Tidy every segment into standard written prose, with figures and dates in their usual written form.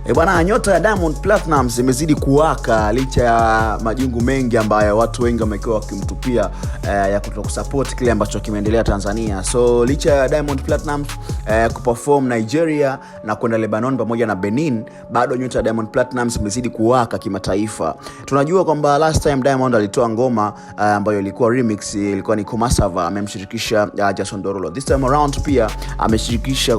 Bwana, nyota ya Diamond Platnumz imezidi kuwaka licha ya majungu mengi ambayo watu wengi wamekuwa wakimtupia ya kutokusupport kile ambacho kimeendelea Tanzania. So licha ya Diamond Platnumz kuperform Nigeria na kwenda Lebanon pamoja na Benin, bado nyota ya Diamond Platnumz imezidi kuwaka kimataifa. Tunajua kwamba last time Diamond alitoa ngoma ambayo ilikuwa remix, ilikuwa ni Komasava, amemshirikisha Jason Derulo. This time around pia ameshirikisha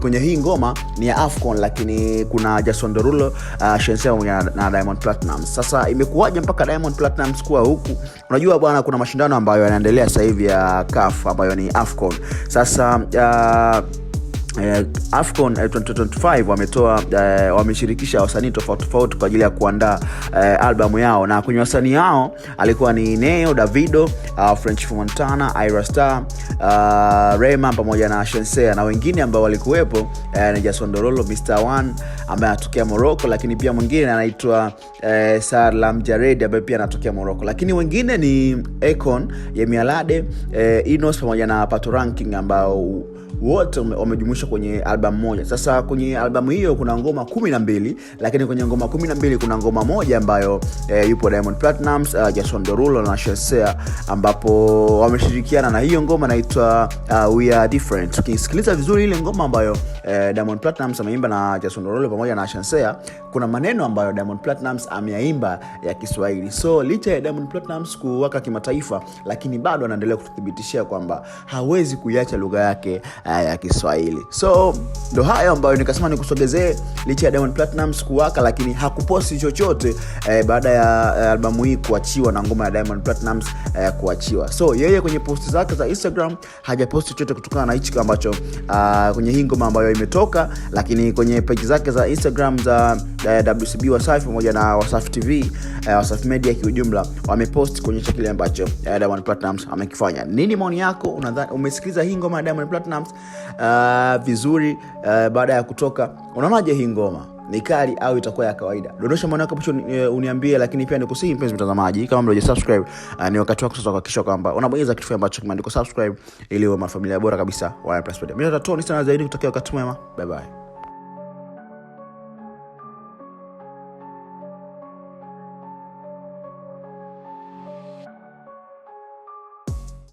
kwenye hii ngoma ni ya Afcon, lakini kuna Jason Derulo, Shenseea pamoja na Diamond Platnumz. Sasa imekuwaje mpaka Diamond Platnumz kuwa huku? Unajua bwana, kuna mashindano ambayo yanaendelea sasa hivi ya CAF ambayo ni Afcon. Sasa Afcon 2025 wameshirikisha wasanii tofauti kwa ajili ya kuandaa albamu yao, na kwenye wasanii hao alikuwa ni Neo, Davido, French Montana, Ira Star, Rema pamoja na Shenseea, na wengine ambao walikuwepo ni Jason Derulo, Mr. One ambaye anatokea Morocco, lakini pia mwingine anaitwa Salam Jared ambaye pia anatokea Morocco, lakini wengine ni Akon, Yemi Alade, Inos pamoja na Pato Ranking ambao wote wamejumuishwa kwenye albamu moja. Sasa kwenye albamu hiyo kuna ngoma 12, lakini kwenye ngoma 12 kuna ngoma moja ambayo yupo Diamond Platnumz, Jason Derulo na Shenseea, ambapo wameshirikiana, na hiyo ngoma inaitwa We Are Different. Ukisikiliza vizuri ile ngoma ambayo Diamond Platnumz ameimba na Jason Derulo pamoja na Shenseea, kuna maneno ambayo Diamond Platnumz ameyaimba ya Kiswahili. So licha ya Diamond Platnumz kuwaka kimataifa, lakini bado anaendelea kututhibitishia kwamba hawezi kuiacha lugha yake ya Kiswahili. So ndo hayo ambayo nikasema nikusogezee. Licha ya Diamond Platnumz kuwaka, lakini hakuposti chochote baada ya albamu hii kuachiwa na ngoma ya Diamond Platnumz kuachiwa. So yeye kwenye posti zake za Instagram hajaposti chochote kutokana na hicho ambacho kwenye hii ngoma ambayo imetoka, lakini kwenye page zake za Instagram za WCB Wasafi pamoja na Wasafi TV, Wasafi Media kiujumla, wamepost kuonyesha kile ambacho Diamond Platnumz amekifanya. Nini maoni yako? Unadhani umesikiliza hii ngoma ya Diamond Platnumz vizuri baada ya kutoka? Unaonaje hii ngoma? Ni kali au itakuwa ya kawaida? Dondosha maoni yako hapo uniambie, lakini pia nikusihi mpenzi mtazamaji, kama bado hujasubscribe, ni wakati wako sasa kuhakikisha kwamba unabonyeza kitu ambacho kimeandikwa subscribe ili uwe mwanafamilia bora kabisa wa Press Media. Mimi natatoa sana zaidi kutokea wakati mwema. Bye bye.